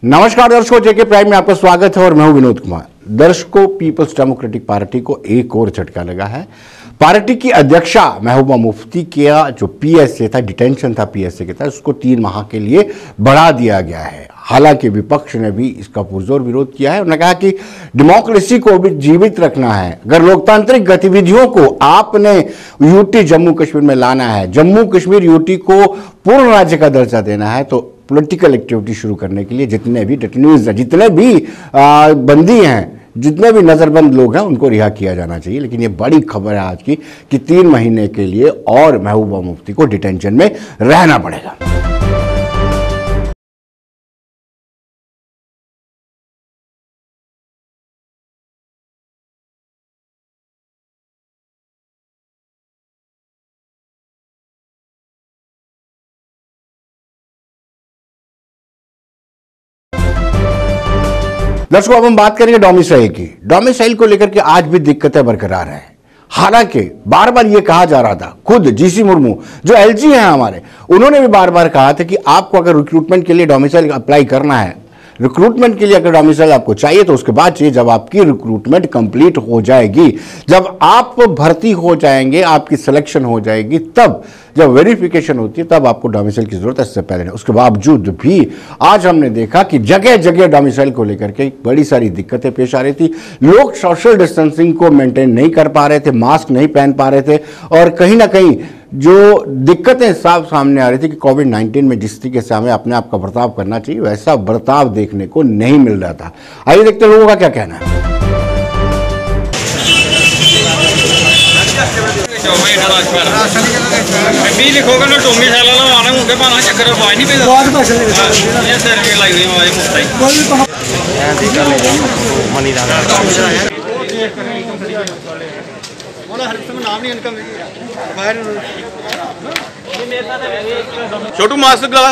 नमस्कार दर्शकों, जेके प्राइम में आपका स्वागत है और मैं हूं विनोद कुमार। दर्शकों, पीपल्स डेमोक्रेटिक पार्टी को एक और झटका लगा है। पार्टी की अध्यक्षा महबूबा मुफ्ती का जो पीएसए था, डिटेंशन था पीएसए के था, उसको 3 माह के लिए बढ़ा दिया गया है। हालांकि विपक्ष ने भी इसका पुरजोर विरोध किया है। उन्होंने कहा कि डेमोक्रेसी को भी जीवित रखना है। अगर लोकतांत्रिक गतिविधियों को आपने यूटी जम्मू कश्मीर में लाना है, जम्मू कश्मीर यूटी को पूर्ण राज्य का दर्जा देना है, तो पॉलिटिकल एक्टिविटी शुरू करने के लिए जितने भी डिटेन्यूज हैं, जितने भी बंदी हैं, जितने भी नजरबंद लोग हैं, उनको रिहा किया जाना चाहिए। लेकिन ये बड़ी खबर है आज की कि 3 महीने के लिए और महबूबा मुफ्ती को डिटेंशन में रहना पड़ेगा। दर्शकों, अब हम बात करेंगे डोमिसाइल की। डोमिसाइल को लेकर के आज भी दिक्कतें बरकरार हैं। हालांकि बार बार ये कहा जा रहा था, खुद जीसी मुर्मू जो एलजी हैं हमारे, उन्होंने भी बार बार कहा था कि आपको अगर रिक्रूटमेंट के लिए डोमिसाइल अप्लाई करना है, रिक्रूटमेंट के लिए अगर डोमिसाइल आपको चाहिए तो उसके बाद चाहिए जब आपकी रिक्रूटमेंट कंप्लीट हो जाएगी, जब आप भर्ती हो जाएंगे, आपकी सिलेक्शन हो जाएगी, तब जब वेरिफिकेशन होती है तब आपको डोमिसाइल की जरूरत है, इससे पहले नहीं। उसके बावजूद भी आज हमने देखा कि जगह जगह डोमिसाइल को लेकर के बड़ी सारी दिक्कतें पेश आ रही थी। लोग सोशल डिस्टेंसिंग को मेंटेन नहीं कर पा रहे थे, मास्क नहीं पहन पा रहे थे, और कहीं ना कहीं जो दिक्कतें साफ सामने आ रही थी कि कोविड-19 में जिस तरीके से हमें अपने आप का बर्ताव करना चाहिए, वैसा बर्ताव देखने को नहीं मिल रहा था। आइए देखते हैं लोगों का क्या कहना है। छोटू मास्क लगा।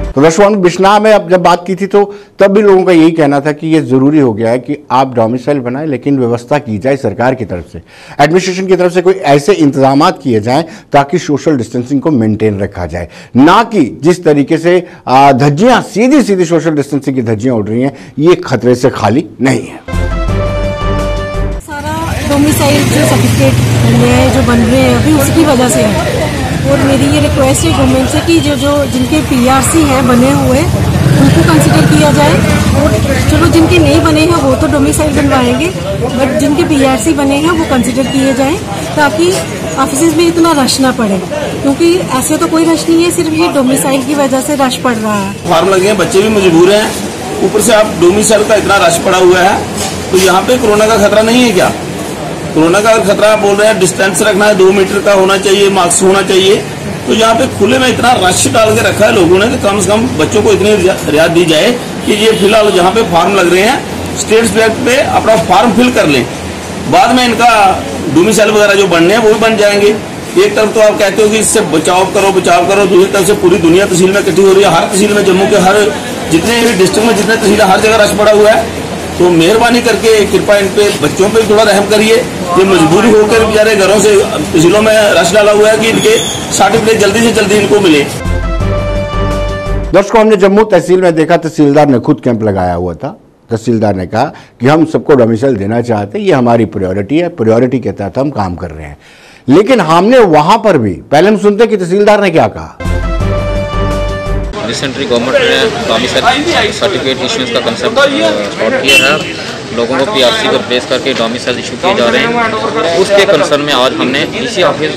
तो दर्शकों, बिश्नाह में अब जब बात की थी तो तब भी लोगों का यही कहना था कि ये जरूरी हो गया है कि आप डोमिसाइल बनाएं, लेकिन व्यवस्था की जाए सरकार की तरफ से, एडमिनिस्ट्रेशन की तरफ से कोई ऐसे इंतजामात किए जाएं ताकि सोशल डिस्टेंसिंग को मेंटेन रखा जाए, ना कि जिस तरीके से धज्जियां सीधी सीधी सोशल डिस्टेंसिंग की धज्जियां उड़ रही हैं, ये खतरे से खाली नहीं है। सारा डोमिसाइल जो सर्टिफिकेट नए जो बन रहे हैं अभी उसकी वजह से है। और मेरी ये रिक्वेस्ट है गवर्नमेंट से कि जो जिनके पीआरसी हैं बने हुए, उनको कंसिडर किया जाए। और चलो जिनके नहीं बने हैं वो तो डोमिसाइल बनवाएंगे, बट जिनके पीआरसी बने हैं वो कंसिडर किए जाएं, ताकि ऑफिस में इतना रश ना पड़े। क्योंकि ऐसे तो कोई रश नहीं है, सिर्फ ये डोमिसाइल की वजह से रश पड़ रहा है। फॉर्म लगे हैं, बच्चे भी मजबूर हैं, ऊपर से आप डोमिसाइल का इतना रश पड़ा हुआ है, तो यहाँ पे कोरोना का खतरा नहीं है क्या? कोरोना का खतरा बोल रहे हैं, डिस्टेंस रखना है, 2 मीटर का होना चाहिए, मास्क होना चाहिए। तो यहाँ पे खुले में इतना रश डाल के रखा है लोगों ने कि कम से कम बच्चों को इतनी रियायत दी जाए कि ये फिलहाल जहाँ पे फॉर्म लग रहे हैं स्टेट बैंक पे अपना फॉर्म फिल कर लें, बाद में इनका डोमिसाइल वगैरह जो बनने हैं वो भी बन जाएंगे। एक तरफ तो आप कहते हो कि इससे बचाव करो, दूसरी तरफ से पूरी दुनिया तहसील में इकट्ठी हो रही है। हर तहसील में, जम्मू के हर जितने भी डिस्ट्रिक्ट में जितने तहसील हर जगह रश पड़ा हुआ है। तो मेहरबानी करके कृपया इन पे बच्चों पे थोड़ा रहम करिए। ये मजबूरी होकर बेचारे घरों से तहसीलों में रश डाला हुआ है कि इनके सर्टिफिकेट जल्दी से जल्दी इनको मिले। दर्शकों, हमने जम्मू तहसील में देखा, तहसीलदार ने खुद कैंप लगाया हुआ था। तहसीलदार ने कहा कि हम सबको डोमिसाइल देना चाहते हैं, ये हमारी प्रायोरिटी है, प्रायोरिटी के तहत हम काम कर रहे हैं। लेकिन हमने वहां पर भी पहले हम सुनते कि तहसीलदार ने क्या कहा। रिसेंटली गवर्नमेंट ने डोमिसाइल सर्टिफिकेट इशूज़ का कंसेप्ट स्टार्ट किया है। लोगों को पीआरसी को रिप्लेस करके डोमिसाइल इशू किए जा रहे हैं। उसके कंसर्न में आज हमने डीसी ऑफिस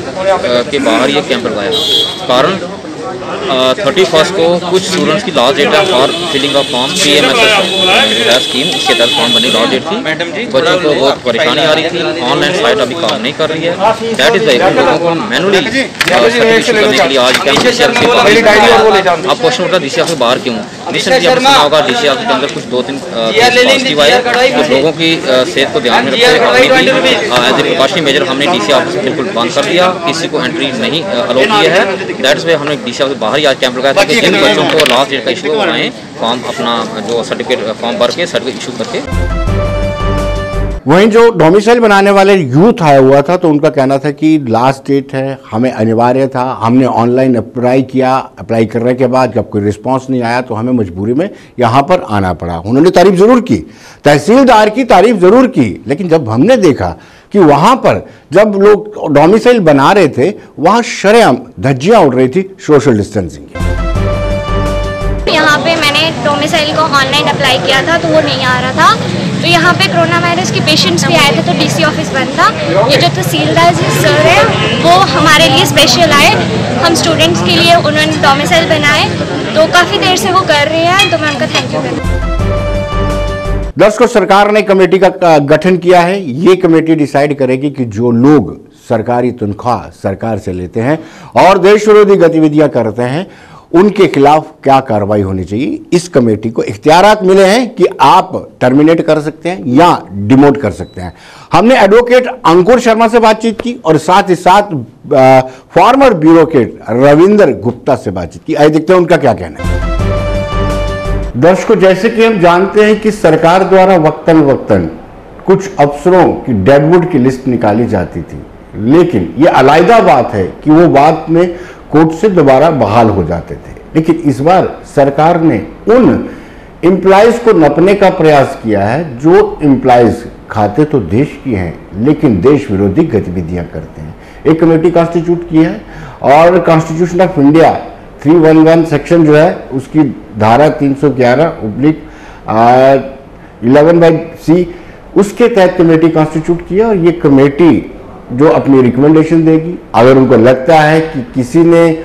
के बाहर ये कैंप लगाया। कारण 31 को कुछ स्टूडेंट्स की लास्ट डेट है for filling of form PMSS scheme, इसके तहत फॉर्म बनने की लास्ट डेट थी। बच्चों को बहुत परेशानी आ रही थी, ऑनलाइन साइट अभी काम नहीं कर रही है। दैट इज द लोगों को मैनुअली सर्टिफिकेट करने के लिए आज डीसी ऑफिस के बाहर। आप क्वेश्चन उठा डीसी ऑफिस बाहर क्यों? रिसेंटली आपने सुना होगा डीसी ऑफिस के अंदर कुछ 2-3 पॉजिटिव आए, तो लोगों की सेहत को ध्यान में रखते हुए एज ए प्रिकॉशनरी मेजर हमने डीसी ऑफिस बिल्कुल बंद कर दिया, किसी को एंट्री नहीं अलाउ किया है। दैट्स वे हमने डीसी ऑफिस बाहर ही आज कैंप लगाया था कि जिन बच्चों को लास्ट डेट का इशू बनाएं, फॉर्म अपना जो सर्टिफिकेट फॉर्म भर के सर्टिफिकेट इशू करके। वहीं जो डोमिसाइल बनाने वाले यूथ आया हुआ था तो उनका कहना था कि लास्ट डेट है, हमें अनिवार्य था, हमने ऑनलाइन अप्लाई किया, अप्लाई करने के बाद जब कोई रिस्पांस नहीं आया तो हमें मजबूरी में यहाँ पर आना पड़ा। उन्होंने तारीफ जरूर की, तहसीलदार की तारीफ जरूर की, लेकिन जब हमने देखा कि वहां पर जब लोग डोमिसाइल बना रहे थे वहां शरेआम धज्जियां उड़ रही थी सोशल डिस्टेंसिंग की। यहाँ पे मैंने डोमिसाइल को ऑनलाइन अप्लाई किया था तो वो नहीं आ रहा था, तो यहाँ पे कोरोना वायरस के पेशेंट्स भी आए थे तो डीसी ऑफिस बंद था। ये जो तहसीलदार सर है वो हमारे लिए स्पेशल आए, हम स्टूडेंट्स के लिए उन्होंने डोमिसाइल बनाए, तो काफ़ी देर से वो कर रहे हैं, तो मैं उनका थैंक यू करती हूँ। दर्शकों, सरकार ने कमेटी का गठन किया है। ये कमेटी डिसाइड करेगी कि जो लोग सरकारी तनख्वाह सरकार से लेते हैं और देश विरोधी गतिविधियां करते हैं उनके खिलाफ क्या कार्रवाई होनी चाहिए। इस कमेटी को इख्तियारात मिले हैं कि आप टर्मिनेट कर सकते हैं या डिमोट कर सकते हैं। हमने एडवोकेट अंकुर शर्मा से बातचीत की और साथ ही साथ फॉर्मर ब्यूरोक्रेट रविंदर गुप्ता से बातचीत की। आइए देखते हैं उनका क्या कहना है। दर्शकों, जैसे कि हम जानते हैं कि सरकार द्वारा वक्तन कुछ अफसरों की डेडवुड की लिस्ट निकाली जाती थी, लेकिन यह अलग बात है कि वो बाद में कोर्ट से दोबारा बहाल हो जाते थे। लेकिन इस बार सरकार ने उन एम्प्लॉइज को नपने का प्रयास किया है जो एम्प्लॉइज खाते तो देश की हैं लेकिन देश विरोधी गतिविधियां करते हैं। एक कमेटी कॉन्स्टिट्यूट की है और कॉन्स्टिट्यूशन ऑफ इंडिया 311 सेक्शन जो है उसकी धारा 311/11/C उसके तहत कमेटी कॉन्स्टिट्यूट किया और ये कमेटी जो अपनी रिकमेंडेशन देगी। अगर उनको लगता है कि किसी ने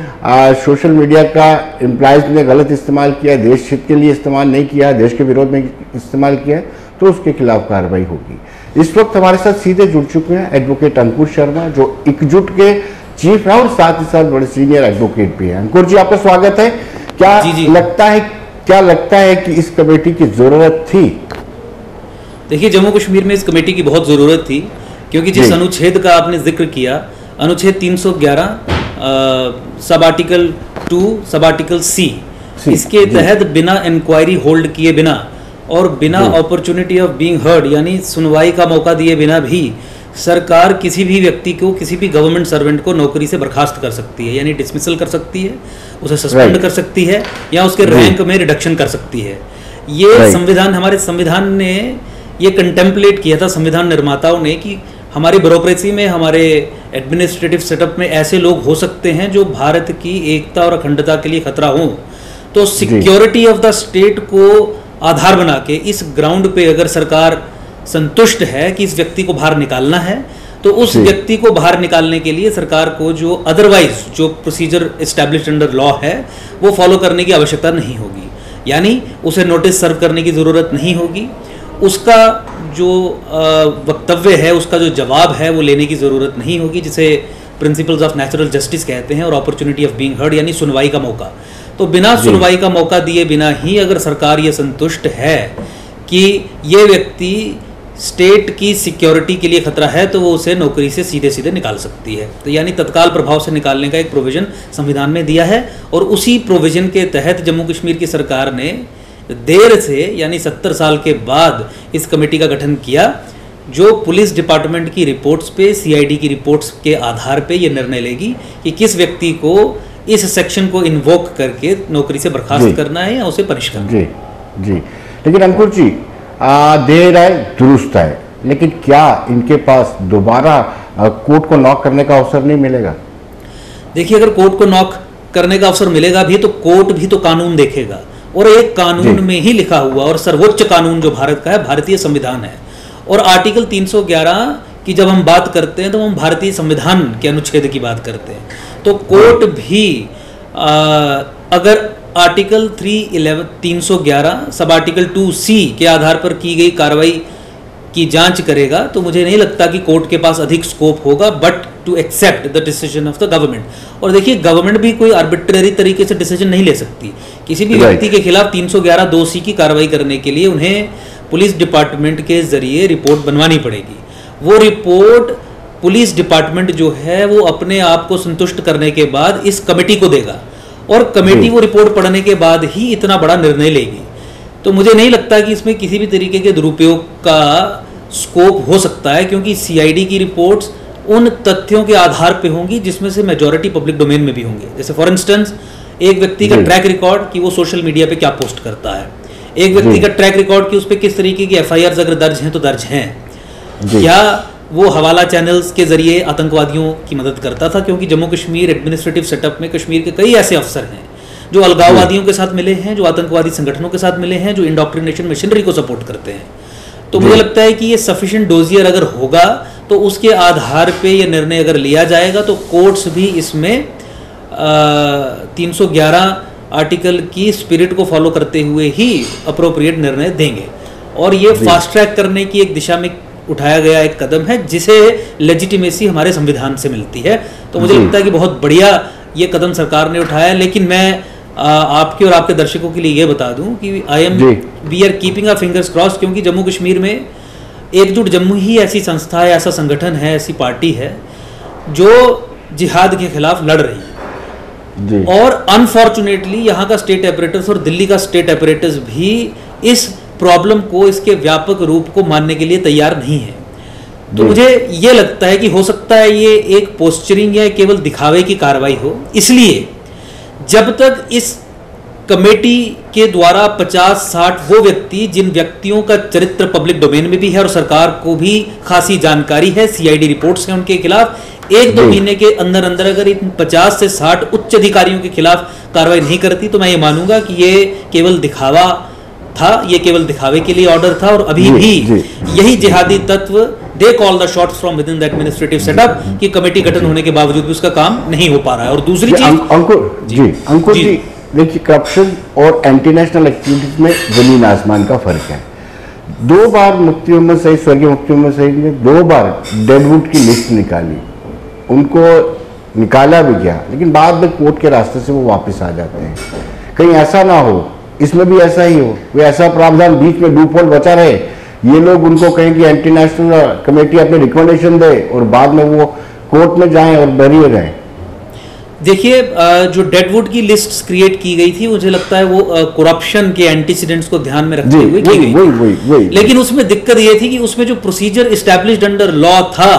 सोशल मीडिया का एम्प्लॉइज ने गलत इस्तेमाल किया, देश हित के लिए इस्तेमाल नहीं किया, देश के विरोध में इस्तेमाल किया, तो उसके खिलाफ कार्रवाई होगी। इस वक्त हमारे साथ सीधे जुड़ चुके हैं एडवोकेट अंकुर शर्मा जो एकजुट के चीफ है और साथ ही साथ बड़े सीनियर एडवोकेट भी हैं। अंकुर जी, आपका स्वागत है। क्या लगता है कि इस कमेटी की जरूरत थी? देखिए, जम्मू कश्मीर में इस कमेटी की बहुत ज़रूरत थी क्योंकि जिस अनुच्छेद का आपने जिक्र किया, अनुच्छेद 311 sub article 2 sub article C, इसके तहत बिना इंक्वायरी होल्ड किए बिना और बिना अपॉर्चुनिटी ऑफ बीइंग हर्ड यानी सुनवाई का मौका दिए बिना भी सरकार किसी भी व्यक्ति को, किसी भी गवर्नमेंट सर्वेंट को नौकरी से बर्खास्त कर सकती है, यानी डिसमिसल कर सकती है, उसे सस्पेंड कर सकती है या उसके रैंक में रिडक्शन कर सकती है। ये संविधान, हमारे संविधान ने ये कंटेम्पलेट किया था, संविधान निर्माताओं ने, कि हमारी ब्यूरोक्रेसी में, हमारे एडमिनिस्ट्रेटिव सेटअप में ऐसे लोग हो सकते हैं जो भारत की एकता और अखंडता के लिए खतरा हो। तो सिक्योरिटी ऑफ द स्टेट को आधार बना के इस ग्राउंड पे अगर सरकार संतुष्ट है कि इस व्यक्ति को बाहर निकालना है तो उस व्यक्ति को बाहर निकालने के लिए सरकार को जो अदरवाइज जो प्रोसीजर एस्टैब्लिश्ड अंडर लॉ है वो फॉलो करने की आवश्यकता नहीं होगी, यानी उसे नोटिस सर्व करने की ज़रूरत नहीं होगी, उसका जो वक्तव्य है, उसका जो जवाब है वो लेने की ज़रूरत नहीं होगी, जिसे प्रिंसिपल्स ऑफ नेचुरल जस्टिस कहते हैं, और अपॉर्चुनिटी ऑफ बीइंग हर्ड यानी सुनवाई का मौका। तो बिना सुनवाई का मौका दिए बिना ही अगर सरकार ये संतुष्ट है कि ये व्यक्ति स्टेट की सिक्योरिटी के लिए खतरा है तो वो उसे नौकरी से सीधे सीधे निकाल सकती है। तो यानी तत्काल प्रभाव से निकालने का एक प्रोविज़न संविधान में दिया है और उसी प्रोविज़न के तहत जम्मू कश्मीर की सरकार ने देर से यानी 70 साल के बाद इस कमेटी का गठन किया, जो पुलिस डिपार्टमेंट की रिपोर्ट्स पे, CID की रिपोर्ट्स के आधार पे ये निर्णय लेगी कि किस व्यक्ति को इस सेक्शन को इन्वोक करके नौकरी से बर्खास्त करना है या उसे पनिश करना है। जी, लेकिन अंकुर जी, देर है दुरुस्त है, लेकिन क्या इनके पास दोबारा कोर्ट को नॉक करने का अवसर नहीं मिलेगा? देखिए, अगर कोर्ट को नॉक करने का अवसर मिलेगा भी तो कोर्ट भी तो कानून देखेगा, और एक कानून में ही लिखा हुआ और सर्वोच्च कानून जो भारत का है भारतीय संविधान है। और आर्टिकल 311 की जब हम बात करते हैं तो हम भारतीय संविधान के अनुच्छेद की बात करते हैं। तो कोर्ट भी अगर आर्टिकल 311 सब आर्टिकल 2C के आधार पर की गई कार्रवाई की जांच करेगा तो मुझे नहीं लगता कि कोर्ट के पास अधिक स्कोप होगा but to accept the decision of the government. और देखिए, गवर्नमेंट भी कोई आर्बिट्रेरी तरीके से डिसीजन नहीं ले सकती। किसी भी व्यक्ति के खिलाफ 311(2)C की कार्रवाई करने के लिए उन्हें पुलिस डिपार्टमेंट के जरिए रिपोर्ट बनवानी पड़ेगी। वो रिपोर्ट पुलिस डिपार्टमेंट जो है वो अपने आप को संतुष्ट करने के बाद इस कमेटी को देगा और कमेटी वो रिपोर्ट पढ़ने के बाद ही इतना बड़ा निर्णय लेगी। तो मुझे नहीं लगता कि इसमें किसी भी तरीके के दुरुपयोग का स्कोप हो सकता है, क्योंकि सीआईडी की रिपोर्ट्स उन तथ्यों के आधार पे होंगी जिसमें से मेजॉरिटी पब्लिक डोमेन में भी होंगे। जैसे फॉर इंस्टेंस एक व्यक्ति का ट्रैक रिकॉर्ड कि वो सोशल मीडिया पे क्या पोस्ट करता है, एक व्यक्ति का ट्रैक रिकॉर्ड कि उस पर किस तरीके की एफआईआर अगर दर्ज हैं तो दर्ज हैं, क्या वो हवाला चैनल्स के जरिए आतंकवादियों की मदद करता था, क्योंकि जम्मू कश्मीर एडमिनिस्ट्रेटिव सेटअप में कश्मीर के कई ऐसे अफसर हैं जो अलगाववादियों के साथ मिले हैं, जो आतंकवादी संगठनों के साथ मिले हैं, जो इंडोक्ट्रिनेशन मशीनरी को सपोर्ट करते हैं। तो मुझे लगता है कि ये सफिशिएंट डोजियर अगर होगा तो उसके आधार पे ये निर्णय अगर लिया जाएगा तो कोर्ट्स भी इसमें 311 आर्टिकल की स्पिरिट को फॉलो करते हुए ही अप्रोप्रिएट निर्णय देंगे। और ये फास्ट ट्रैक करने की एक दिशा में उठाया गया एक कदम है जिसे लेजिटिमेसी हमारे संविधान से मिलती है। तो मुझे लगता है कि बहुत बढ़िया ये कदम सरकार ने उठाया। लेकिन मैं आपके और आपके दर्शकों के लिए ये बता दूं कि we are keeping our fingers crossed, क्योंकि जम्मू कश्मीर में एकजुट जम्मू ही ऐसी संस्था है, ऐसा संगठन है, ऐसी पार्टी है जो जिहाद के खिलाफ लड़ रही है। और अनफॉर्चुनेटली यहाँ का स्टेट अपरेटस और दिल्ली का स्टेट अपरेटस भी इस प्रॉब्लम को, इसके व्यापक रूप को मानने के लिए तैयार नहीं है। तो मुझे ये लगता है कि हो सकता है ये एक पोस्चरिंग या केवल दिखावे की कार्रवाई हो। इसलिए जब तक इस कमेटी के द्वारा 50-60 वो व्यक्ति जिन व्यक्तियों का चरित्र पब्लिक डोमेन में भी है और सरकार को भी खासी जानकारी है, सीआईडी रिपोर्ट्स हैं उनके खिलाफ, 1-2 महीने के अंदर अंदर अगर इन 50 से 60 उच्च अधिकारियों के खिलाफ कार्रवाई नहीं करती तो मैं ये मानूंगा कि ये केवल दिखावा था, ये केवल दिखावे के लिए ऑर्डर था। और अभी भी यही जिहादी तत्व they call the shots from with in the administrative setup कि कमेटी गठन होने के बावजूद भी उसका काम नहीं हो पा रहा है। और दूसरी चीज अंकुर जी देखिए, करप्शन और एंटी नेशनल एक्टिविटीज में जमीन आसमान का फर्क है। 2 बार मुफ्ती मोहम्मद सईद, स्वर्गीय मुफ्ती मोहम्मद सईद ने 2 बार डेडवुड की लिस्ट निकाली, उनको निकाला भी गया, लेकिन बाद में कोर्ट के रास्ते से वो वापस आ जाते हैं। कहीं ऐसा ना हो, इसमें भी ऐसा ही हो, कोई ऐसा प्रावधान बीच में लूप होल बचा रहे, ये लोग उनको कहें कि एंटी नेशनल कमेटी अपने रिकमेंडेशन दे और बाद में वो कोर्ट में जाएं और बरी हो जाएं। देखिए, जो डेडवुड की लिस्ट क्रिएट की गई थी, मुझे लगता है वो करप्शन के एंटीसीडेंट्स को ध्यान में रखते हुए की गई थी। लेकिन उसमें दिक्कत ये थी कि उसमें जो प्रोसीजर एस्टैब्लिश्ड अंडर लॉ था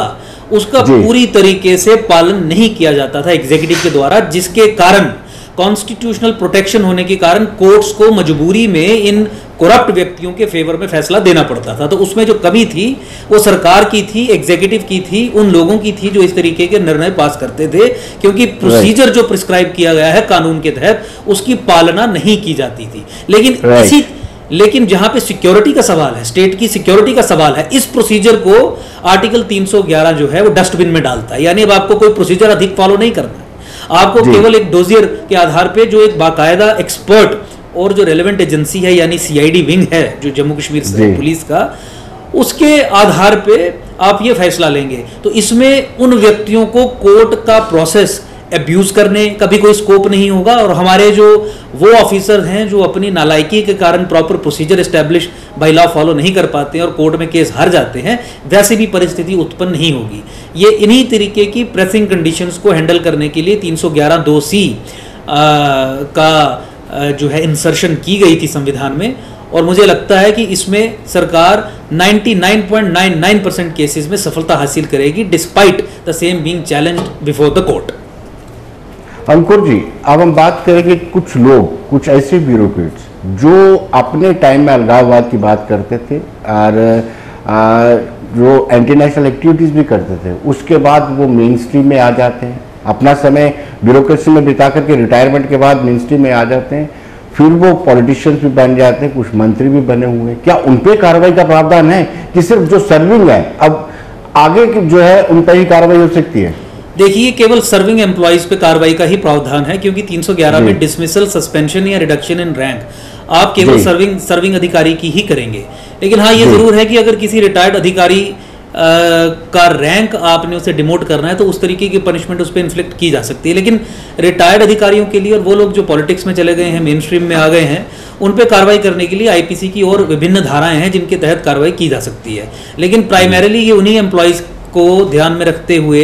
उसका पूरी तरीके से पालन नहीं किया जाता था एग्जीक्यूटिव के द्वारा, जिसके कारण कॉन्स्टिट्यूशनल प्रोटेक्शन होने के कारण कोर्ट्स को मजबूरी में इन करप्ट व्यक्तियों के फेवर में फैसला देना पड़ता था। तो उसमें जो कमी थी वो सरकार की थी, एग्जीक्यूटिव की थी, उन लोगों की थी जो इस तरीके के निर्णय पास करते थे, क्योंकि प्रोसीजर जो प्रिस्क्राइब किया गया है कानून के तहत उसकी पालना नहीं की जाती थी। लेकिन जहां पे सिक्योरिटी का सवाल है, स्टेट की सिक्योरिटी का सवाल है, इस प्रोसीजर को आर्टिकल 311 जो है वो डस्टबिन में डालता है। यानी अब आपको कोई प्रोसीजर अधिक फॉलो नहीं करना है, आपको केवल एक डोजियर के आधार पे जो एक बाकायदा एक्सपर्ट और जो रेलेवेंट एजेंसी है यानी सीआईडी विंग है जो जम्मू कश्मीर पुलिस का, उसके आधार पे आप ये फैसला लेंगे। तो इसमें उन व्यक्तियों को कोर्ट का प्रोसेस अब्यूज करने का भी कोई स्कोप नहीं होगा। और हमारे जो वो ऑफिसर हैं जो अपनी नालायकी के कारण proper procedure establish by law follow नहीं कर पाते हैं और कोर्ट में केस हार जाते हैं, वैसे भी परिस्थिति उत्पन्न नहीं होगी। ये इन्हीं तरीके की प्रेसिंग कंडीशंस को हैंडल करने के लिए 311(2)(c) का जो है इंसर्शन की गई थी संविधान में। और मुझे लगता है कि इसमें सरकार 99.99% केसेस में सफलता हासिल करेगी despite the same being challenged before the court. Ankur ji, अब हम बात करेंगे कुछ लोग, कुछ ऐसे ब्यूरोक्रेट्स जो अपने टाइम में अलगाववाद की बात करते थे और जो एंटी नेशनल एक्टिविटीज़ भी करते थे, उसके बाद वो मेन स्ट्रीम में आ जाते हैं, अपना समय ब्यूरोक्रेसी में बिता करके रिटायरमेंट के बाद मेन स्ट्रीम में आ जाते हैं, फिर वो पॉलिटिशियंस भी बन जाते हैं, कुछ मंत्री भी बने हुए हैं। क्या उन पर कार्रवाई का प्रावधान है कि सिर्फ जो सर्विंग है, अब आगे की जो है उन पर ही कार्रवाई हो सकती है? देखिए, केवल सर्विंग एम्प्लॉइज पे कार्रवाई का ही प्रावधान है, क्योंकि 311 में डिसमिसल, सस्पेंशन या रिडक्शन इन रैंक आप केवल सर्विंग अधिकारी की ही करेंगे। लेकिन हाँ, ये जरूर है कि अगर किसी रिटायर्ड अधिकारी का रैंक आपने उसे डिमोट करना है तो उस तरीके की पनिशमेंट उस पर इन्फ्लिक्ट की जा सकती है। लेकिन रिटायर्ड अधिकारियों के लिए और वो लोग जो पॉलिटिक्स में चले गए हैं, मेन स्ट्रीम में आ गए हैं, उन पे कार्रवाई करने के लिए आईपीसी की और विभिन्न धाराएं हैं जिनके तहत कार्रवाई की जा सकती है। लेकिन प्राइमरीली ये उन्हीं एम्प्लॉइज को ध्यान में रखते हुए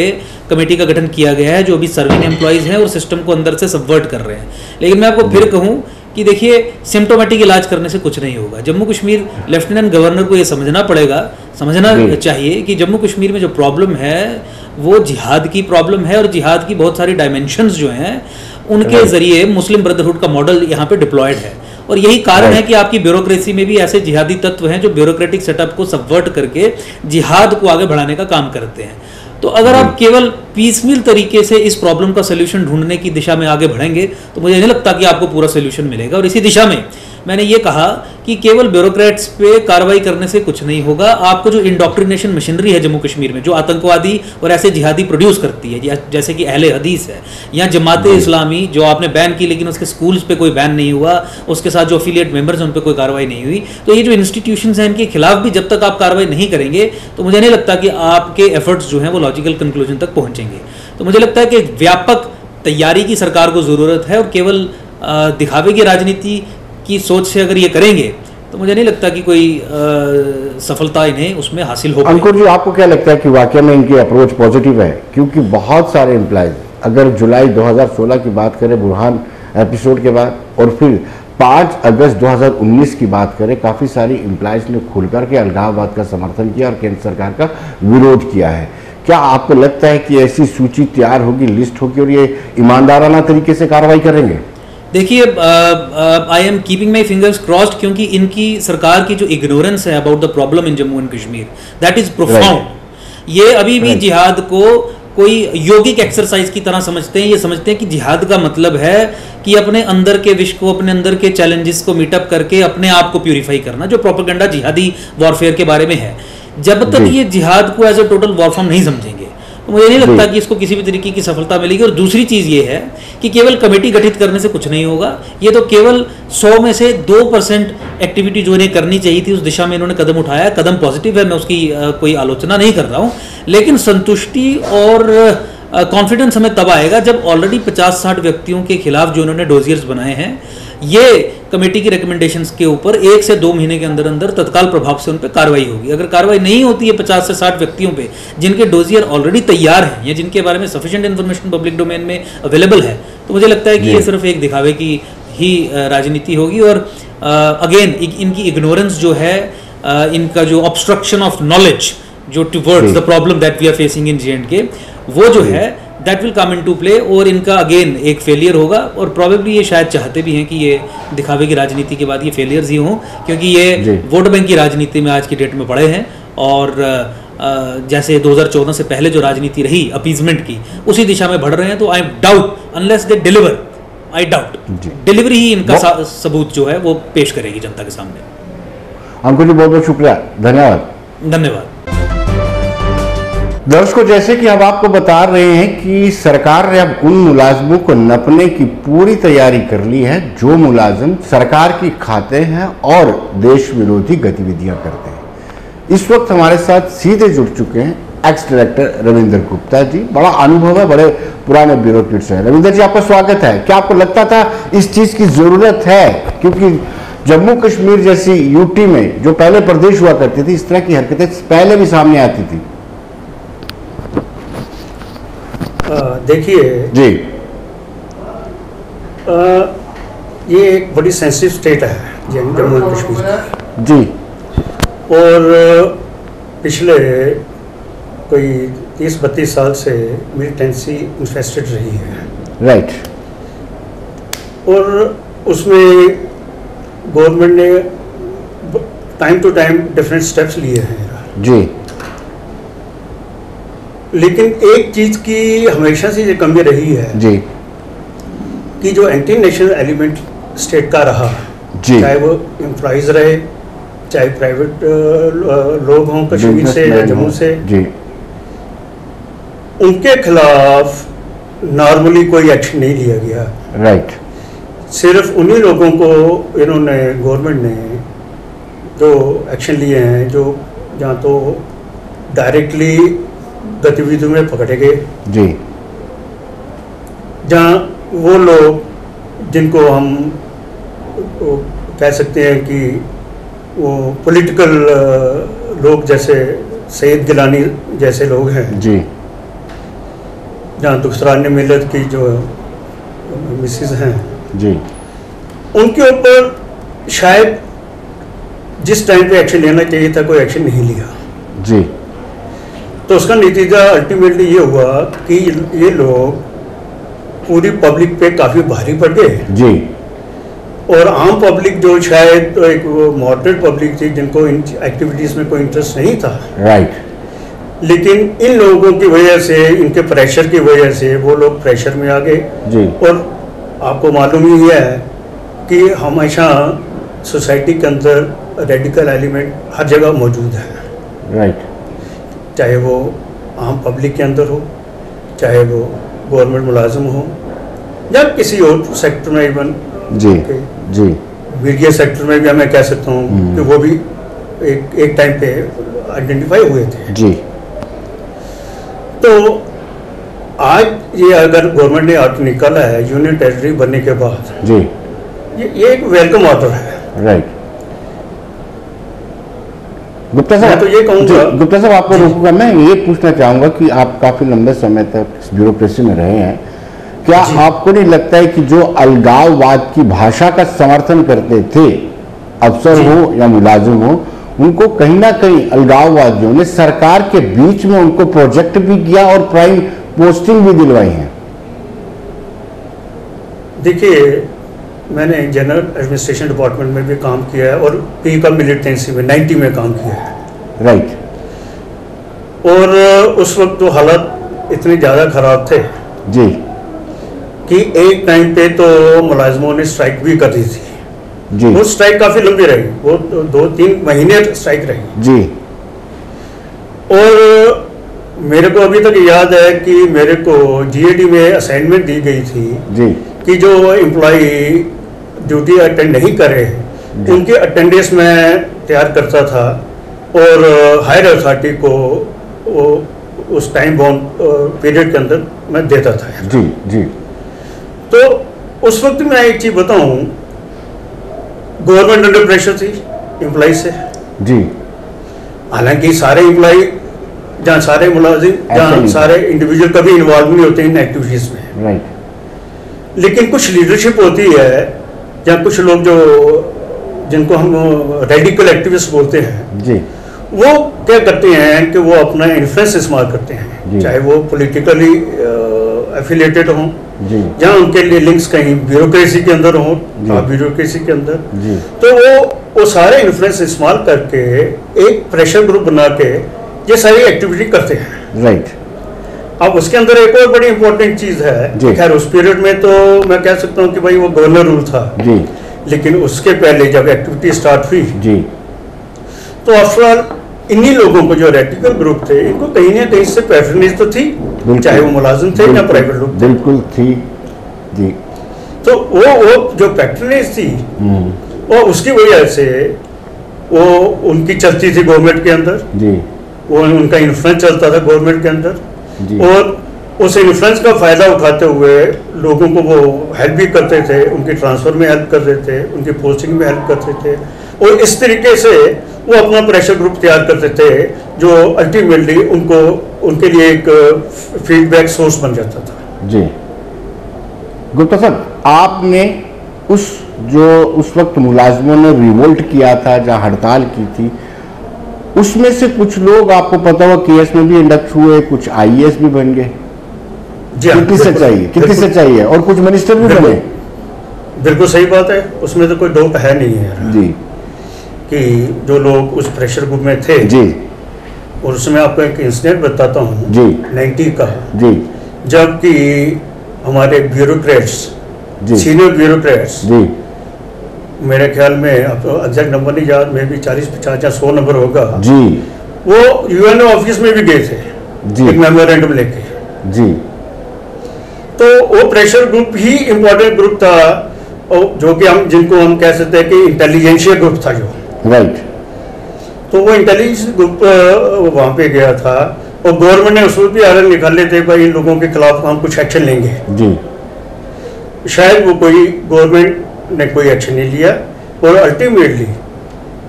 कमेटी का गठन किया गया है जो अभी सर्विंग एम्प्लॉइज हैं और सिस्टम को अंदर से सबवर्ट कर रहे हैं। लेकिन मैं आपको फिर कहूं कि देखिए सिम्टोमेटिक इलाज करने से कुछ नहीं होगा। जम्मू कश्मीर लेफ्टिनेंट गवर्नर को ये समझना चाहिए कि जम्मू कश्मीर में जो प्रॉब्लम है वो जिहाद की प्रॉब्लम है, और जिहाद की बहुत सारी डायमेंशंस जो हैं उनके जरिए मुस्लिम ब्रदरहुड का मॉडल यहाँ पे डिप्लॉयड है। और यही कारण है कि आपकी ब्यूरोक्रेसी में भी ऐसे जिहादी तत्व हैं जो ब्यूरोक्रेटिक सेटअप को सबवर्ट करके जिहाद को आगे बढ़ाने का काम करते हैं। तो अगर आप केवल पीसमील तरीके से इस प्रॉब्लम का सोल्यूशन ढूंढने की दिशा में आगे बढ़ेंगे तो मुझे नहीं लगता कि आपको पूरा सोल्यूशन मिलेगा। और इसी दिशा में मैंने ये कहा कि केवल ब्यूरोक्रेट्स पे कार्रवाई करने से कुछ नहीं होगा। आपको जो इंडोक्ट्रिनेशन मशीनरी है जम्मू कश्मीर में, जो आतंकवादी और ऐसे जिहादी प्रोड्यूस करती है, जैसे कि अहले हदीस है या जमात इस्लामी, जो आपने बैन की लेकिन उसके स्कूल्स पे कोई बैन नहीं हुआ, उसके साथ जो एफिलिएट मेंबर्स हैं उन पर कोई कार्रवाई नहीं हुई। तो ये जो इंस्टीट्यूशंस हैं इनके खिलाफ भी जब तक आप कार्रवाई नहीं करेंगे तो मुझे नहीं लगता कि आपके एफर्ट्स जो हैं वो लॉजिकल कंक्लूजन तक पहुंचेंगे। तो मुझे लगता है कि व्यापक तैयारी की सरकार को ज़रूरत है, और केवल दिखावे की राजनीति की सोच से अगर ये करेंगे तो मुझे नहीं लगता कि कोई सफलता इन्हें उसमें हासिल हो। अंकुर जी, आपको क्या लगता है कि वाकई में इनकी अप्रोच पॉजिटिव है? क्योंकि बहुत सारे एम्प्लॉयज, अगर जुलाई 2016 की बात करें बुरहान एपिसोड के बाद, और फिर 5 अगस्त 2019 की बात करें, काफ़ी सारी एम्प्लॉयज ने खुलकर के अलगाववाद का समर्थन किया और केंद्र सरकार का विरोध किया है। क्या आपको लगता है कि ऐसी सूची तैयार होगी, लिस्ट होगी, और ये ईमानदाराना तरीके से कार्रवाई करेंगे? देखिए, I am keeping my fingers crossed, क्योंकि इनकी सरकार की जो इग्नोरेंस है about the problem in Jammu and Kashmir, that is profound. ये अभी भी जिहाद को कोई योगिक एक्सरसाइज की तरह समझते हैं। ये समझते हैं कि जिहाद का मतलब है कि अपने अंदर के विश को, अपने अंदर के चैलेंजेस को मीटअप करके अपने आप को प्यूरिफाई करना, जो प्रोपेगेंडा जिहादी वॉरफेयर के बारे में है। जब तक ये जिहाद को एज ए टोटल वॉरफॉर्म नहीं समझेंगे तो मुझे नहीं लगता कि इसको किसी भी तरीके की सफलता मिलेगी। और दूसरी चीज़ ये है कि केवल कमेटी गठित करने से कुछ नहीं होगा। ये तो केवल 100 में से 2% एक्टिविटी जो इन्हें करनी चाहिए थी उस दिशा में इन्होंने कदम उठाया। कदम पॉजिटिव है, मैं उसकी कोई आलोचना नहीं कर रहा हूँ, लेकिन संतुष्टि और कॉन्फिडेंस हमें तब आएगा जब ऑलरेडी 50-60 व्यक्तियों के खिलाफ जो इन्होंने डोजियर्स बनाए हैं, ये कमेटी की रिकमेंडेशंस के ऊपर 1 से 2 महीने के अंदर अंदर तत्काल प्रभाव से उन पर कार्रवाई होगी। अगर कार्रवाई नहीं होती है 50 से 60 व्यक्तियों पे जिनके डोजियर ऑलरेडी तैयार हैं या जिनके बारे में सफिशिएंट इन्फॉर्मेशन पब्लिक डोमेन में अवेलेबल है, तो मुझे लगता है कि ये सिर्फ एक दिखावे की ही राजनीति होगी। और अगेन इनकी इग्नोरेंस जो है, इनका जो ऑब्स्ट्रक्शन ऑफ नॉलेज जो towards the problem that we are facing in J&K, वो जो है that will come into play, और इनका अगेन एक फेलियर होगा। और प्रोबेबली ये शायद चाहते भी हैं कि ये दिखावे की राजनीति के बाद ये फेलियर्स ही हों, क्योंकि ये वोट बैंक की राजनीति में आज की डेट में पड़े हैं। और जैसे 2014 से पहले जो राजनीति रही अपीजमेंट की, उसी दिशा में बढ़ रहे हैं। तो I doubt unless they deliver, I doubt delivery ही इनका सबूत जो है वो पेश करेगी जनता के सामने। अंकुर जी, बहुत बहुत शुक्रिया, धन्यवाद। धन्यवाद। दर्शकों, जैसे कि हम आपको बता रहे हैं कि सरकार ने अब उन मुलाजमों को नपने की पूरी तैयारी कर ली है जो मुलाजिम सरकार की खाते हैं और देश विरोधी गतिविधियां करते हैं। इस वक्त हमारे साथ सीधे जुड़ चुके हैं एक्स डायरेक्टर रविंदर गुप्ता जी। बड़ा अनुभव है, बड़े पुराने ब्यूरोक्रेट्स हैं। रविंदर जी, आपका स्वागत है। क्या आपको लगता था इस चीज की जरूरत है? क्योंकि जम्मू कश्मीर जैसी यूटी में जो पहले प्रदेश हुआ करती थी, इस तरह की हरकतें पहले भी सामने आती थी। देखिए जी, ये एक बड़ी सेंसिटिव स्टेट है जम्मू एंड कश्मीर जी, और पिछले कोई 30-32 साल से मिलिटेंसी इन्फेस्टेड रही है। राइट। और उसमें गवर्नमेंट ने time to time different steps लिए हैं जी, लेकिन एक चीज की हमेशा से ये कमी रही है जी कि जो एंटी नेशनल एलिमेंट स्टेट का रहा, चाहे वो एम्प्लॉइज रहे, चाहे प्राइवेट लोग हों कश्मीर से या जम्मू से जी, उनके खिलाफ नॉर्मली कोई एक्शन नहीं लिया गया। राइट। सिर्फ उन्हीं लोगों को इन्होंने, गवर्नमेंट ने जो एक्शन लिए हैं, जो जहाँ तो डायरेक्टली गतिविधियों में पकड़े गए जी, जहाँ वो लोग जिनको हम कह सकते हैं कि वो पॉलिटिकल लोग, जैसे सैयद गिलानी जैसे लोग हैं जी, जहाँ दुखसरान मिल्लत की जो मिसेस हैं जी, उनके ऊपर शायद जिस टाइम पे एक्शन लेना चाहिए था कोई एक्शन नहीं लिया जी। तो उसका नतीजा अल्टीमेटली ये हुआ कि ये लोग पूरी पब्लिक पे काफ़ी भारी पड़ गए जी। और आम पब्लिक जो शायद तो एक वो मॉडरेट पब्लिक थी जिनको इन एक्टिविटीज़ में कोई इंटरेस्ट नहीं था, राइट, लेकिन इन लोगों की वजह से, इनके प्रेशर की वजह से वो लोग प्रेशर में आ गए जी। और आपको मालूम ही है कि हमेशा सोसाइटी के अंदर रेडिकल एलिमेंट हर जगह मौजूद है, राइट, चाहे वो आम पब्लिक के अंदर हो, चाहे वो गवर्नमेंट मुलाजिम हो या किसी और सेक्टर में, इवन जी जी, मीडिया सेक्टर में भी मैं कह सकता हूँ कि वो भी एक टाइम पे आइडेंटिफाई हुए थे जी। तो आज ये अगर गवर्नमेंट ने ऑर्डर निकाला है यूनियन टेरिटरी बनने के बाद जी, ये एक वेलकम ऑर्डर है, राइट। गुप्ता साहब, मैं तो ये कहूँगा, गुप्ता साहब आपको रोकूंगा, मैं ये पूछना चाहूंगा कि आप काफी लंबे समय तक ब्यूरोक्रेसी में रहे हैं, क्या आपको नहीं लगता है कि जो अलगाववाद की भाषा का समर्थन करते थे, अफसर हो या मुलाजिम हो, उनको कहीं ना कहीं अलगाववादियों ने सरकार के बीच में उनको प्रोजेक्ट भी किया और प्राइम पोस्टिंग भी दिलवाई है? देखिए, मैंने जनरल एडमिनिस्ट्रेशन डिपार्टमेंट में भी काम किया है और पी का मिलिटेंसी में 90 में काम किया है, राइट। और उस वक्त तो हालात इतने ज़्यादा खराब थे जी कि एक टाइम पे तो मुलाजिमों ने स्ट्राइक भी कर दी थी जी। वो स्ट्राइक काफ़ी लंबी रही, वो 2-3 महीने स्ट्राइक रही जी। और मेरे को अभी तक याद है कि मेरे को जीएडी में असाइनमेंट दी गई थी जी कि जो एम्प्लॉय ड्यूटी अटेंड नहीं करे उनके अटेंडेंस में तैयार करता था और हायर अथॉरिटी को वो उस टाइम बाउंड पीरियड के अंदर मैं देता था जी जी। तो उस वक्त मैं एक चीज़ बताऊं, गवर्नमेंट अंडर प्रेशर थी एम्प्लॉय से जी। हालांकि सारे एम्प्लॉय जहाँ सारे मुलाजिम जहाँ सारे इंडिविजुअल कभी इन्वॉल्व नहीं होते इन एक्टिविटीज़ में, राइट, लेकिन कुछ लीडरशिप होती है या कुछ लोग जो जिनको हम रेडिकल एक्टिविस्ट बोलते हैं जी, वो क्या करते हैं कि वो अपना इन्फ्लुएंस इस्तेमाल करते हैं, चाहे वो पॉलिटिकली एफिलिएटेड हों या उनके लिए लिंक्स कहीं ब्यूरोक्रेसी के अंदर हों, ब्यूरोक्रेसी के अंदर जी। तो वो सारे इन्फ्लुएंस इस्तेमाल करके एक प्रेशर ग्रुप बना के ये सारी एक्टिविटी करते हैं, राइट। अब उसके अंदर एक और बड़ी इंपॉर्टेंट चीज़ है, खैर उस पीरियड में तो मैं कह सकता हूँ कि भाई वो गवर्नर रूल था जी, लेकिन उसके पहले जब एक्टिविटी स्टार्ट हुई जी, तो आफ्टरऑल इन्हीं लोगों को जो रेडिकल ग्रुप थे इनको कहीं ना कहीं से पैटर्नेज तो थी, चाहे वो मुलाजिम थे या प्राइवेट लोग, बिल्कुल थी जी। तो वो जो पैटर्नेज थी वो उसकी वजह से वो उनकी चलती थी गवर्नमेंट के अंदर जी, वो उनका इन्फ्लुएंस चलता था गवर्नमेंट के अंदर जी। और उस इन्फ्लुएंस का फायदा उठाते हुए लोगों को वो हेल्प भी करते थे, उनके ट्रांसफर में हेल्प करते थे, उनकी पोस्टिंग में हेल्प करते थे और इस तरीके से वो अपना प्रेशर ग्रुप तैयार करते थे जो अल्टीमेटली उनको उनके लिए एक फीडबैक सोर्स बन जाता था जी। गुप्ता साहब, आपने उस वक्त मुलाजिमों ने रिवोल्ट किया था, जहां हड़ताल की थी, उसमें से कुछ लोग आपको पता हुआ केएस में भी इंडक्ट हुए, कुछ आईएएस भी बन गए, कितनी सच्चाई है, और कुछ मिनिस्टर भी बने? बिल्कुल सही बात है, उसमें तो कोई डाउट है नहीं है जी कि जो लोग उस प्रेशर ग्रुप में थे जी, और उसमें आपको एक इंसिडेंट बताता हूँ जी 90 का जी, जबकि हमारे ब्यूरोक्रेट्स, सीनियर ब्यूरोक्रेट्स जी, मेरे ख्याल में अब एग्जैक्ट नंबर नहीं याद, में भी 40, 50 या 100 नंबर होगा जी, वो यूएनओ ऑफिस में भी गए थे जी, एक मेमोरेंडम लेके जी। तो वो प्रेशर ग्रुप ही इम्पोर्टेंट ग्रुप था जो कि जिनको हम कह सकते हैं कि इंटेलिजेंशिया ग्रुप था जो, राइट। तो वो इंटेलिजेंस ग्रुप वहाँ पे गया था और गवर्नमेंट ने उसमें भी आर्डर निकाले थे भाई इन लोगों के खिलाफ हम कुछ एक्शन लेंगे जी। शायद वो कोई गवर्नमेंट ने कोई एक्शन नहीं लिया और अल्टीमेटली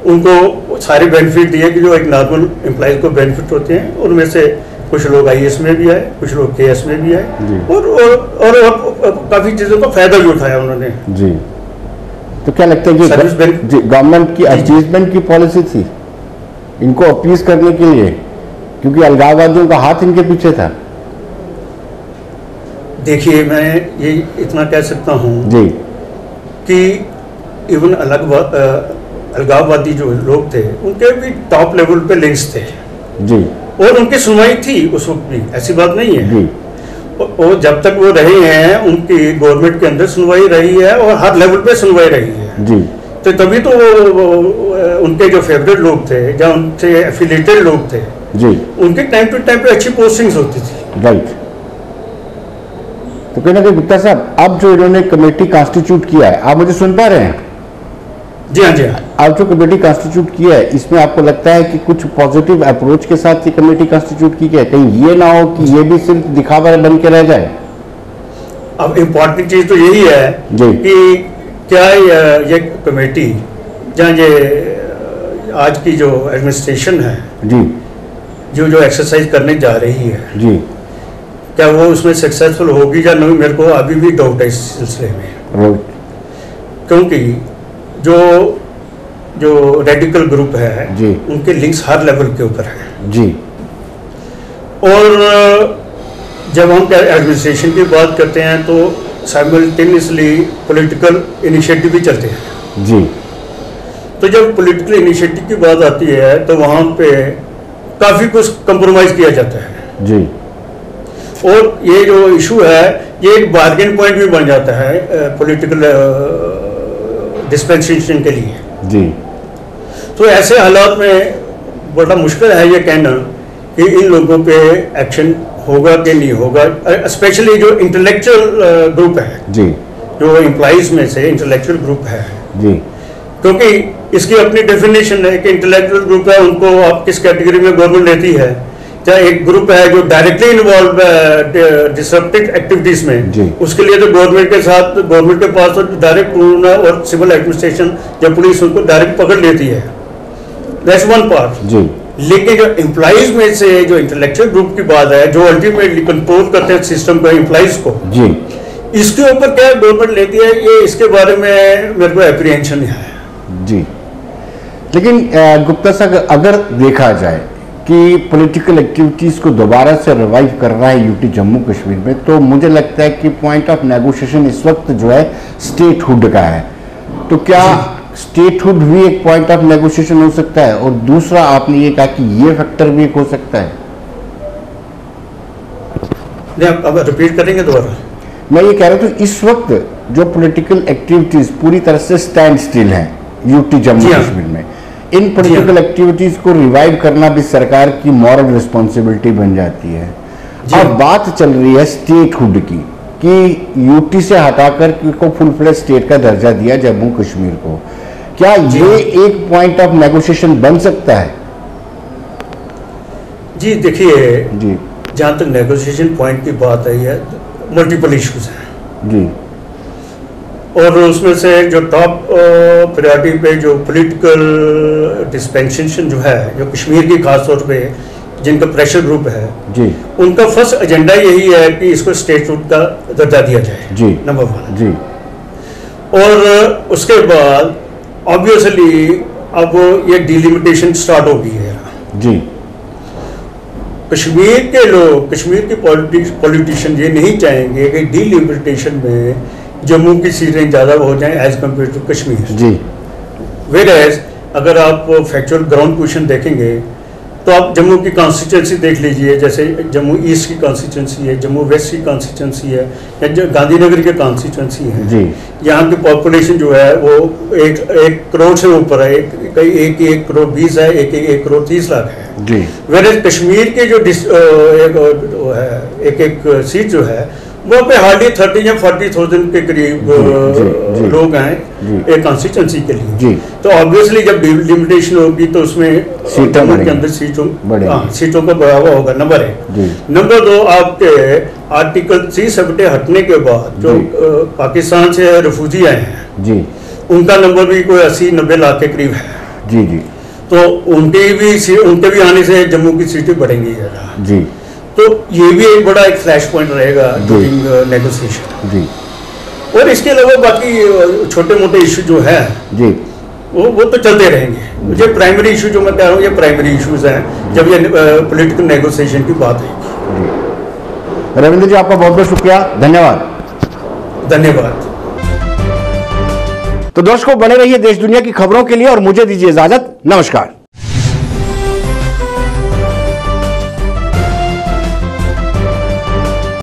उनको सारे बेनिफिट दिए कि जो एक नॉर्मल एम्प्लॉयज को बेनिफिट होते हैं, उनमें से कुछ लोग आईएएस में भी आए, कुछ लोग केएस में भी आए और काफ़ी चीज़ों का फायदा भी उठाया उन्होंने जी। तो क्या लगता है कि गवर्नमेंट की एडजस्टमेंट की पॉलिसी थी इनको अपीज करने के लिए, क्योंकि अलगाववादियों का हाथ इनके पीछे था? देखिए, मैं ये इतना कह सकता हूँ जी कि इवन अलगाववादी जो लोग थे उनके भी टॉप लेवल पे लिंक्स थे जी, और उनकी सुनवाई थी उस वक्त भी, ऐसी बात नहीं है जी। और जब तक वो रहे हैं उनकी गवर्नमेंट के अंदर सुनवाई रही है और हर लेवल पे सुनवाई रही है जी। तो तभी तो वो उनके जो फेवरेट लोग थे या उनसे एफिलिएटेड लोग थे जी, उनके टाइम टू टाइम पे अच्छी पोस्टिंग्स होती थी। राइट। तो कहीं ना कहीं गुप्ता साहब, अब जो इन्होंने कमेटी कॉन्स्टिट्यूट किया है, आप मुझे सुन पा रहे हैं? जी हाँ, जी हाँ। अब जो कमेटी कॉन्स्टिट्यूट किया है, इसमें आपको लगता है कि कुछ पॉजिटिव अप्रोच के साथ ये कमेटी कॉन्स्टिट्यूट की है? कहीं ये ना हो कि ये भी सिर्फ दिखावा बन के रह जाए? अब इम्पोर्टेंट चीज तो यही है जी कि क्या ये कमेटी जहाँ ये आज की जो एडमिनिस्ट्रेशन है जी जो एक्सरसाइज करने जा रही है जी, क्या वो उसमें सक्सेसफुल होगी या नहीं, मेरे को अभी भी डाउट है इस सिलसिले में। क्योंकि जो रेडिकल ग्रुप है जी, उनके लिंक्स हर लेवल के ऊपर हैं जी। और जब हम एडमिनिस्ट्रेशन की बात करते हैं तो साइमल्टेनियसली पॉलिटिकल इनिशिएटिव भी चलते हैं जी। तो जब पॉलिटिकल इनिशिएटिव की बात आती है तो वहाँ पे काफ़ी कुछ कंप्रोमाइज किया जाता है जी। और ये जो इशू है ये एक बार्गेन पॉइंट भी बन जाता है पॉलिटिकल डिस्पेंसेशन के लिए जी। तो ऐसे हालात में बड़ा मुश्किल है ये कहना कि इन लोगों पे एक्शन होगा कि नहीं होगा, स्पेशली जो इंटेलेक्चुअल ग्रुप है जी, जो एम्प्लॉइज में से इंटेलेक्चुअल ग्रुप है जी। क्योंकि इसकी अपनी डेफिनेशन है कि इंटेलेक्चुअल ग्रुप है उनको आप किस कैटेगरी में गवर्नमेंट लेती है। चाहे एक ग्रुप है जो डायरेक्टली इन्वॉल्व डिसरप्टिव एक्टिविटीज में जी, उसके लिए तो गवर्नमेंट के साथ गवर्नमेंट के पास तो डायरेक्ट कानून है और सिविल एडमिनिस्ट्रेशन या पुलिस उनको डायरेक्ट पकड़ लेती है, दैट्स वन पार्ट जी। लेकिन जो एम्प्लॉइज में से जो इंटेलेक्चुअल ग्रुप की बात है जो अल्टीमेटली कंट्रोल करते हैं सिस्टम को, एम्प्लॉइज को जी, इसके ऊपर क्या गवर्नमेंट लेती है ये इसके बारे में मेरे को एप्रीहेंशन है जी। लेकिन गुप्ता साहब, अगर देखा जाए कि पॉलिटिकल एक्टिविटीज को दोबारा से रिवाइव करना है यूटी जम्मू कश्मीर में, तो मुझे लगता है कि पॉइंट ऑफ नेगोशिएशन इस वक्त जो है स्टेटहुड का है। तो क्या स्टेटहुड भी एक पॉइंट ऑफ नेगोशिएशन हो सकता है? और दूसरा, आपने ये कहा कि ये फैक्टर भी एक हो सकता है। अब रिपीट करेंगे दोबारा? मैं ये कह रहा था इस वक्त जो पॉलिटिकल एक्टिविटीज पूरी तरह से स्टैंड स्टिल हैं यूटी जम्मू कश्मीर में, इन पॉलिटिकल एक्टिविटीज को रिवाइव करना भी सरकार की मॉरल रिस्पॉन्सिबिलिटी बन जाती है। अब बात चल रही है स्टेटहुड की कि यूटी से हटाकर को फुल फ्लेज स्टेट का दर्जा दिया जम्मू कश्मीर को। क्या ये एक पॉइंट ऑफ नेगोशिएशन बन सकता है? जी देखिए जी, जहाँ तक नेगोशिएशन पॉइंट की बात आई है मल्टीपल इश्यूज हैं जी, और उसमें से जो टॉप प्रायोरिटी पे जो पॉलिटिकल डिस्पेंसेशन जो है जो कश्मीर की खास तौर पे जिनका प्रेशर ग्रुप है जी, उनका फर्स्ट एजेंडा यही है कि इसको स्टेटहुड का दर्जा दिया जाए जी, नंबर 1 जी। और उसके बाद ऑब्वियसली अब ये डिलिमिटेशन स्टार्ट हो गई है जी। कश्मीर के लोग, कश्मीर के पॉलिटिशियन ये नहीं चाहेंगे कि डिलिमिटेशन में जम्मू की सीटें ज़्यादा हो जाएं एज कम्पेयर टू कश्मीर जी। वेयरएज अगर आप फैक्चुअल ग्राउंड क्वेश्चन देखेंगे तो आप जम्मू की कॉन्स्टिट्यूंसी देख लीजिए, जैसे जम्मू ईस्ट की कॉन्स्टिट्यूंसी है, जम्मू वेस्ट की कॉन्स्टिट्यूंसी है, या जो गांधीनगर की कॉन्स्टिट्यूंसी है जी, यहाँ की पॉपुलेशन जो है वो एक करोड़ से ऊपर है, एक करोड़ 20 है, एक करोड़ 30 लाख है जी। वेयर कश्मीर के जो एक सीट जो है वो पे हार्डली 30 या 40,000 के करीब लोग हैं एक कॉन्स्टिट्यूंसी के लिए जी। तो ऑब्वियसली जब लिमिटेशन होगी तो उसमें जम्मू के अंदर सीटों का बढ़ावा होगा, नंबर 1। नंबर 2, आपके आर्टिकल 370 हटने के बाद जो पाकिस्तान से रिफ्यूजी आए हैं जी, उनका नंबर भी कोई 80-90 लाख के करीब है जी जी। तो उनके भी आने से जम्मू की सीटें बढ़ेंगी जी। तो ये भी एक बड़ा एक फ्लैश पॉइंट रहेगा ड्यूरिंग नेगोशिएशन जी। और इसके अलावा बाकी छोटे मोटे इशू जो है जी वो तो चलते रहेंगे। जो प्राइमरी इशू जो मैं कह रहा हूँ, ये प्राइमरी इश्यूज हैं जब ये पॉलिटिकल नेगोशिएशन की बात है। रविंद्र जी, आपका बहुत बहुत शुक्रिया, धन्यवाद। धन्यवाद। तो दर्शकों, बने रहिए देश दुनिया की खबरों के लिए और मुझे दीजिए इजाजत। नमस्कार।